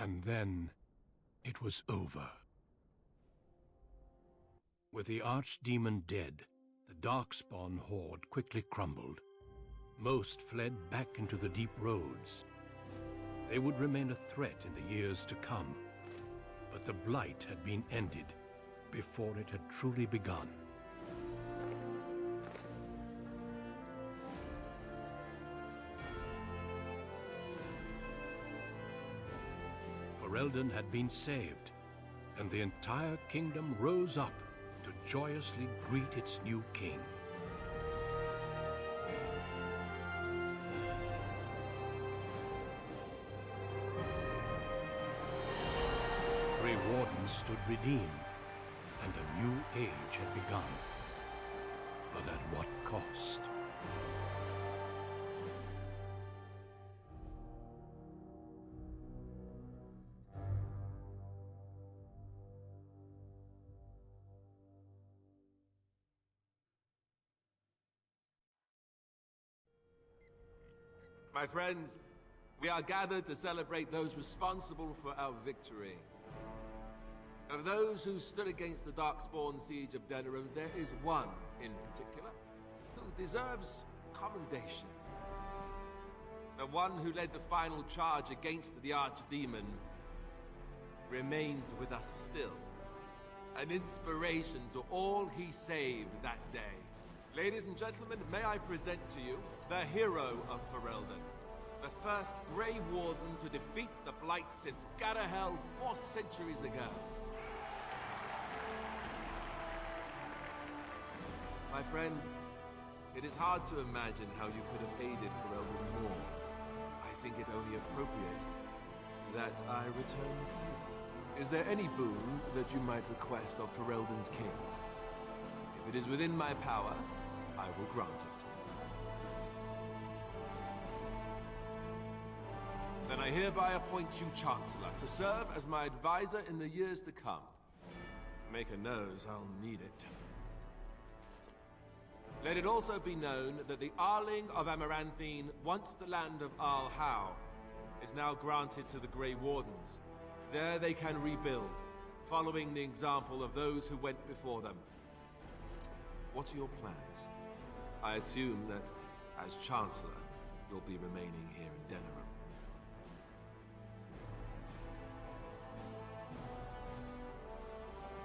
And then, it was over. With the Archdemon dead, the Darkspawn horde quickly crumbled. Most fled back into the deep roads. They would remain a threat in the years to come, but the Blight had been ended before it had truly begun. Ferelden had been saved, and the entire kingdom rose up to joyously greet its new king. Grey Wardens stood redeemed, and a new age had begun. But at what cost? My friends, we are gathered to celebrate those responsible for our victory. Of those who stood against the Darkspawn siege of Denerim, there is one in particular who deserves commendation. The one who led the final charge against the Archdemon remains with us still, an inspiration to all he saved that day. Ladies and gentlemen, may I present to you the hero of Ferelden, the first Grey Warden to defeat the Blight since Garahel 4 centuries ago. My friend, it is hard to imagine how you could have aided Ferelden more. I think it only appropriate that I return the favor. Is there any boon that you might request of Ferelden's king? If it is within my power, I will grant it. Then I hereby appoint you Chancellor to serve as my advisor in the years to come. Maker knows I'll need it. Let it also be known that the Arling of Amaranthine, once the land of Arl-How, is now granted to the Grey Wardens. There they can rebuild, following the example of those who went before them. What are your plans? I assume that, as Chancellor, you'll be remaining here in Denerim.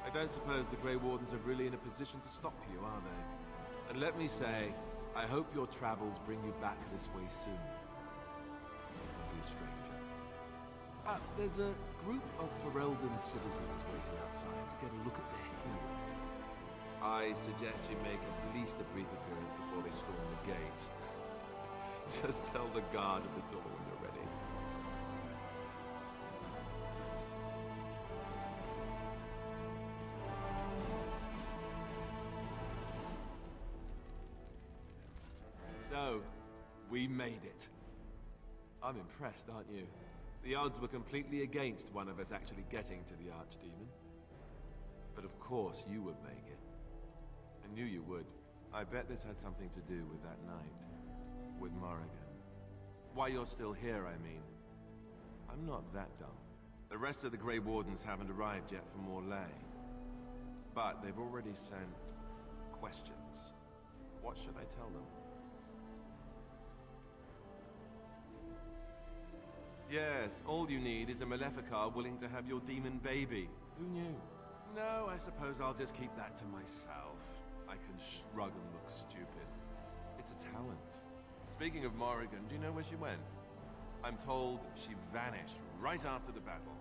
I don't suppose the Grey Wardens are really in a position to stop you, are they? And let me say, I hope your travels bring you back this way soon. Don't be a stranger. There's a group of Ferelden citizens waiting outside to get a look at their hero. I suggest you make at least a brief appearance before they storm the gate. Just tell the guard at the door when you're ready. So, we made it. I'm impressed, aren't you? The odds were completely against one of us actually getting to the Archdemon. But of course you would make it. I knew you would. I bet this had something to do with that night. With Morrigan. Why you're still here, I mean. I'm not that dumb. The rest of the Grey Wardens haven't arrived yet from Morley. But they've already sent questions. What should I tell them? Yes, all you need is a Maleficar willing to have your demon baby. Who knew? No, I suppose I'll just keep that to myself. I can shrug and look stupid. It's a talent. Speaking of Morrigan, do you know where she went? I'm told she vanished right after the battle.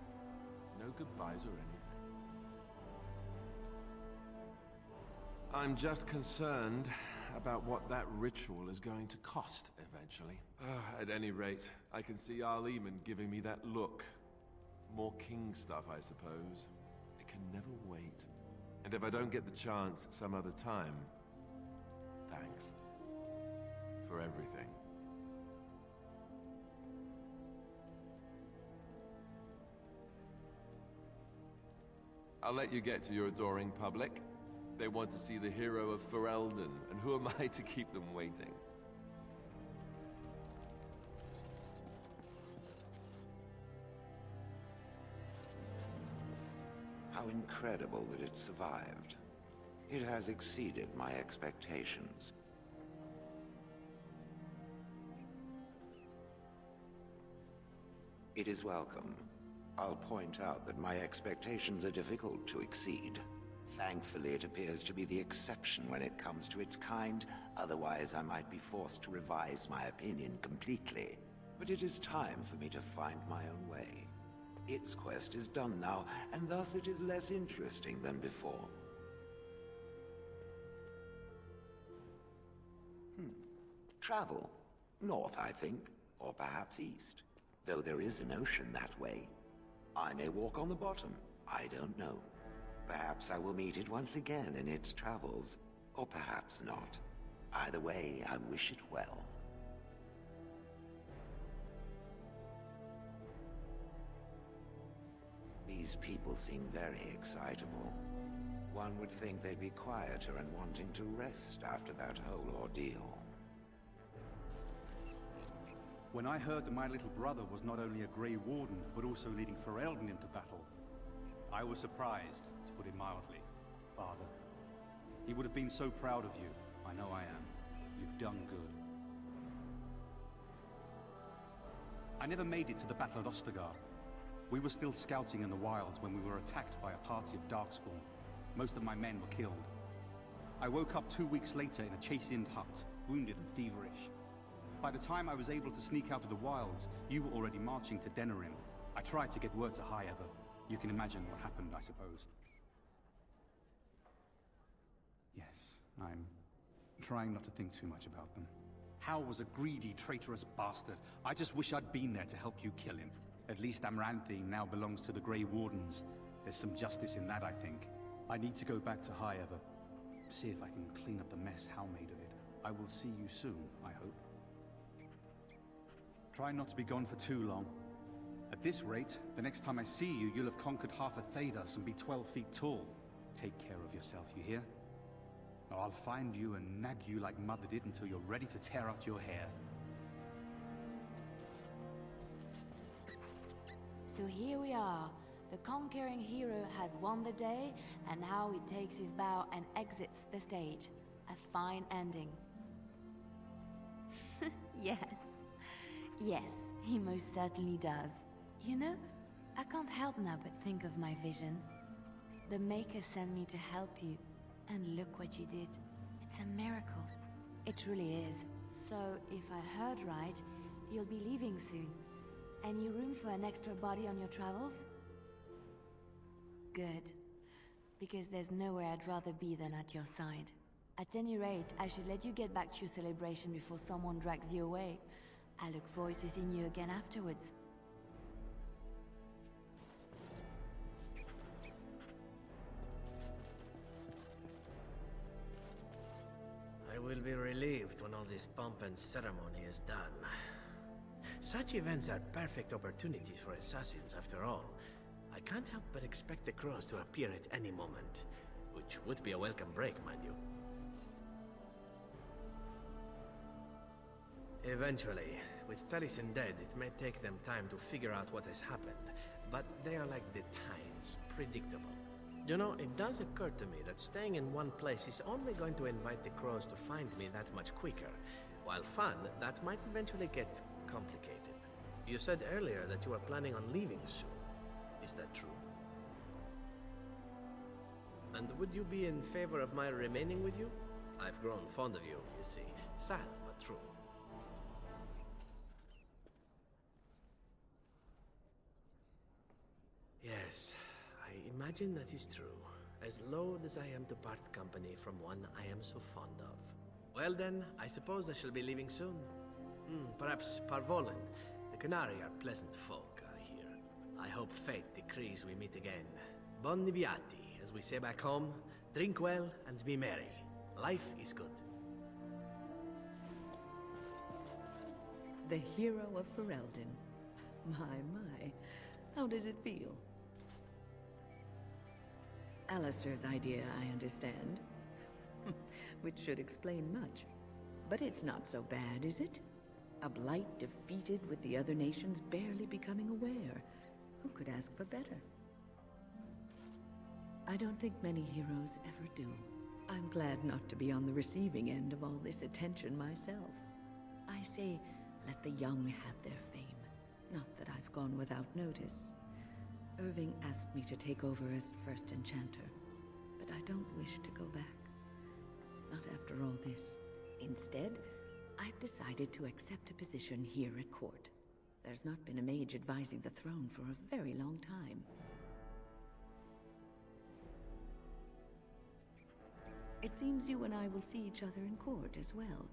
No goodbyes or anything. I'm just concerned about what that ritual is going to cost eventually. At any rate, I can see Arleman giving me that look. More king stuff, I suppose. It can never wait. And if I don't get the chance some other time, thanks. For everything. I'll let you get to your adoring public. They want to see the hero of Ferelden, and who am I to keep them waiting? How incredible that it survived. It has exceeded my expectations. It is welcome. I'll point out that my expectations are difficult to exceed. Thankfully, it appears to be the exception when it comes to its kind. Otherwise, I might be forced to revise my opinion completely. But it is time for me to find my own way. Its quest is done now, and thus it is less interesting than before. Travel. North, I think. Or perhaps east. Though there is an ocean that way. I may walk on the bottom. I don't know. Perhaps I will meet it once again in its travels. Or perhaps not. Either way, I wish it well. These people seem very excitable. One would think they'd be quieter and wanting to rest after that whole ordeal. When I heard that my little brother was not only a Grey Warden, but also leading Ferelden into battle, I was surprised, to put it mildly, Father. He would have been so proud of you. I know I am. You've done good. I never made it to the battle at Ostagar. We were still scouting in the wilds when we were attacked by a party of Darkspawn. Most of my men were killed. I woke up 2 weeks later in a chase-in hut, wounded and feverish. By the time I was able to sneak out of the wilds, you were already marching to Denerim. I tried to get word to High Ever. You can imagine what happened, I suppose. Yes, I'm trying not to think too much about them. Hal was a greedy, traitorous bastard. I just wish I'd been there to help you kill him. At least Amaranthine now belongs to the Grey Wardens. There's some justice in that, I think. I need to go back to High Ever. See if I can clean up the mess Hal made of it. I will see you soon, I hope. Try not to be gone for too long. At this rate, the next time I see you, you'll have conquered half of Thedas and be 12 feet tall. Take care of yourself, you hear? Or I'll find you and nag you like Mother did until you're ready to tear out your hair. So here we are. The conquering hero has won the day, and now he takes his bow and exits the stage. A fine ending. Yes. Yes, he most certainly does. You know, I can't help now but think of my vision. The Maker sent me to help you, and look what you did. It's a miracle. It truly is. So, if I heard right, you'll be leaving soon. Any room for an extra body on your travels? Good. Because there's nowhere I'd rather be than at your side. At any rate, I should let you get back to your celebration before someone drags you away. I look forward to seeing you again afterwards. I will be relieved when all this pomp and ceremony is done. Such events are perfect opportunities for assassins, after all. I can't help but expect the crows to appear at any moment, which would be a welcome break, mind you. Eventually, with Taliesin dead, it may take them time to figure out what has happened, but they are like the Tines, predictable. You know, it does occur to me that staying in one place is only going to invite the crows to find me that much quicker. While fun, that might eventually get complicated. You said earlier that you were planning on leaving soon. Is that true? And would you be in favor of my remaining with you? I've grown fond of you, you see. Sad, but true. Yes, I imagine that is true. As loath as I am to part company from one I am so fond of. Well then, I suppose I shall be leaving soon. Perhaps Parvolan. The Canary are pleasant folk, I hear. I hope fate decrees we meet again. Bon niviati, as we say back home. Drink well and be merry. Life is good. The hero of Ferelden. My. How does it feel? Alistair's idea, I understand. Which should explain much. But it's not so bad, is it? A blight defeated with the other nations barely becoming aware. Who could ask for better? I don't think many heroes ever do. I'm glad not to be on the receiving end of all this attention myself. I say, let the young have their fame. Not that I've gone without notice. Irving asked me to take over as first enchanter, but I don't wish to go back. Not after all this. Instead, I've decided to accept a position here at court. There's not been a mage advising the throne for a very long time. It seems you and I will see each other in court as well.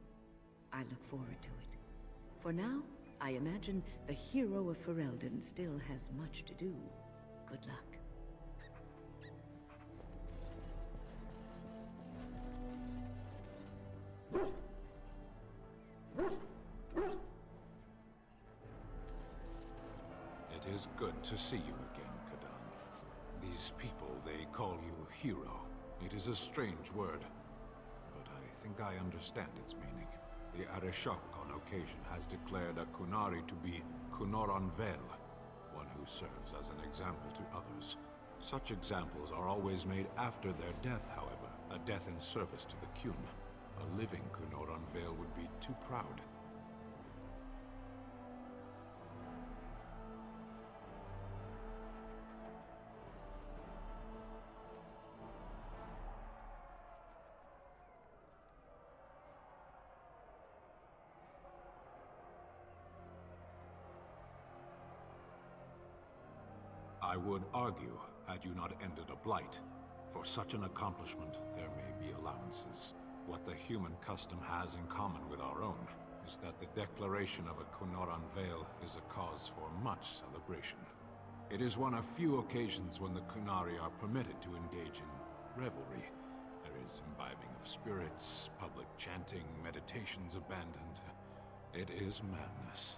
I look forward to it. For now, I imagine the hero of Ferelden still has much to do. Good luck. It is good to see you again, Kadan. These people, they call you hero. It is a strange word, but I think I understand its meaning. The Arishok on occasion has declared a Kunari to be Kunoran Vel, one who serves as an example to others. Such examples are always made after their death, however, a death in service to the Kyun. A living Kunoran Vel would be too proud. I would argue, had you not ended a blight, for such an accomplishment there may be allowances. What the human custom has in common with our own is that the declaration of a Kunoran Vale is a cause for much celebration. It is one of few occasions when the Kunari are permitted to engage in revelry. There is imbibing of spirits, public chanting, meditations abandoned. It is madness.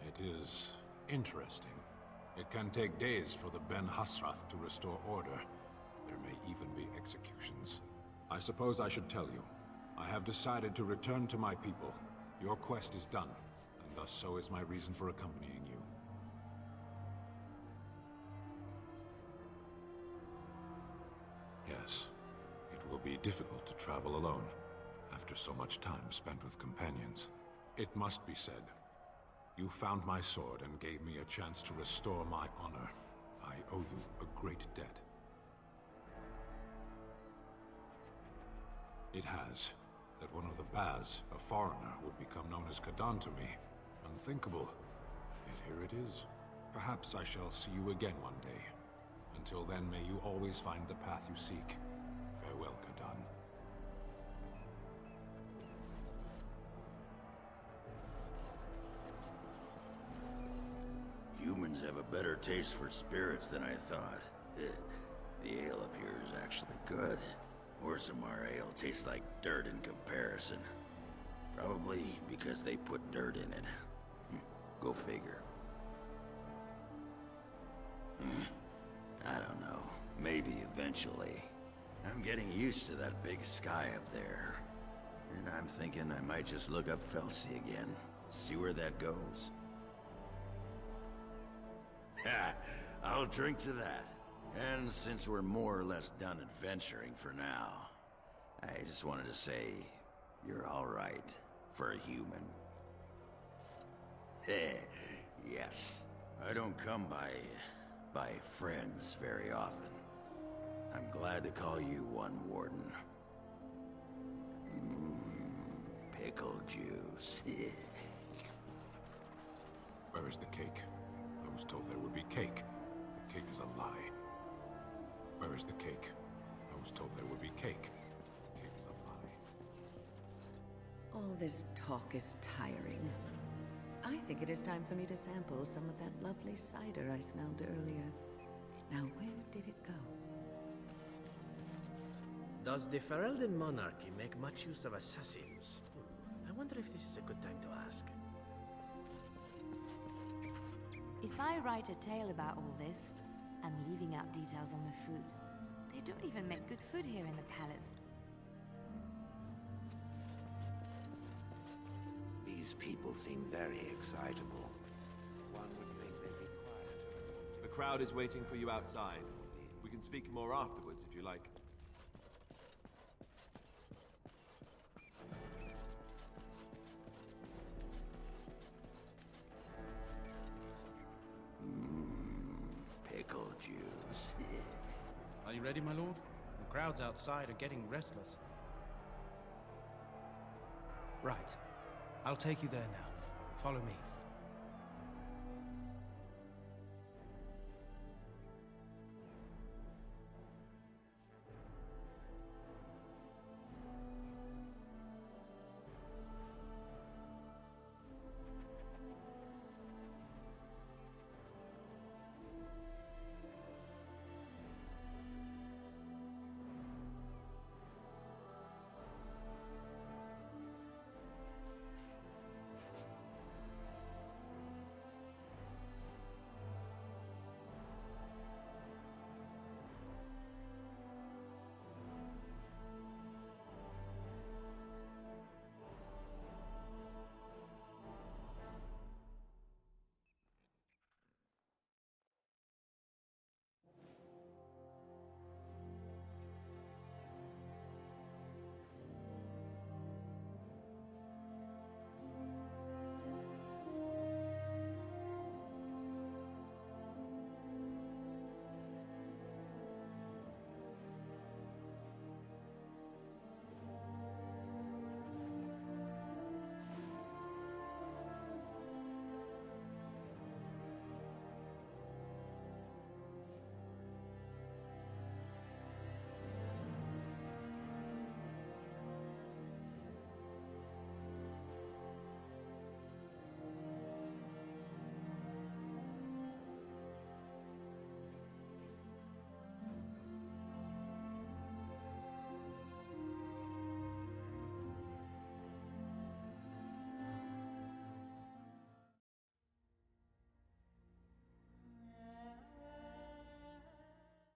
It is interesting. It can take days for the Ben Hasrath to restore order. There may even be executions. I suppose I should tell you. I have decided to return to my people. Your quest is done, and thus so is my reason for accompanying you. Yes, it will be difficult to travel alone, after so much time spent with companions. It must be said, you found my sword and gave me a chance to restore my honor. I owe you a great debt. It has that one of the Baz, a foreigner, would become known as Kadan to me. Unthinkable. Yet here it is. Perhaps I shall see you again one day. Until then, may you always find the path you seek. Farewell, Kadan. Humans have a better taste for spirits than I thought. The ale up here is actually good. Orzammar ale tastes like dirt in comparison. Probably because they put dirt in it. Go figure. I don't know. Maybe eventually. I'm getting used to that big sky up there. And I'm thinking I might just look up Felsi again. See where that goes. Ha! I'll drink to that. And since we're more or less done adventuring for now, I just wanted to say, you're alright for a human. Yes, I don't come by friends very often. I'm glad to call you one, Warden. Pickle juice. Where is the cake? I was told there would be cake. The cake is a lie. Where is the cake? I was told there would be cake. The cake is a lie. All this talk is tiring. I think it is time for me to sample some of that lovely cider I smelled earlier. Now, where did it go? Does the Ferelden monarchy make much use of assassins? I wonder if this is a good time to ask. If I write a tale about all this, I'm leaving out details on the food. They don't even make good food here in the palace. These people seem very excitable. One would think they'd be quiet. The crowd is waiting for you outside. We can speak more afterwards if you like. Pickle juice. Are you ready, my lord? The crowds outside are getting restless. Right. I'll take you there now. Follow me.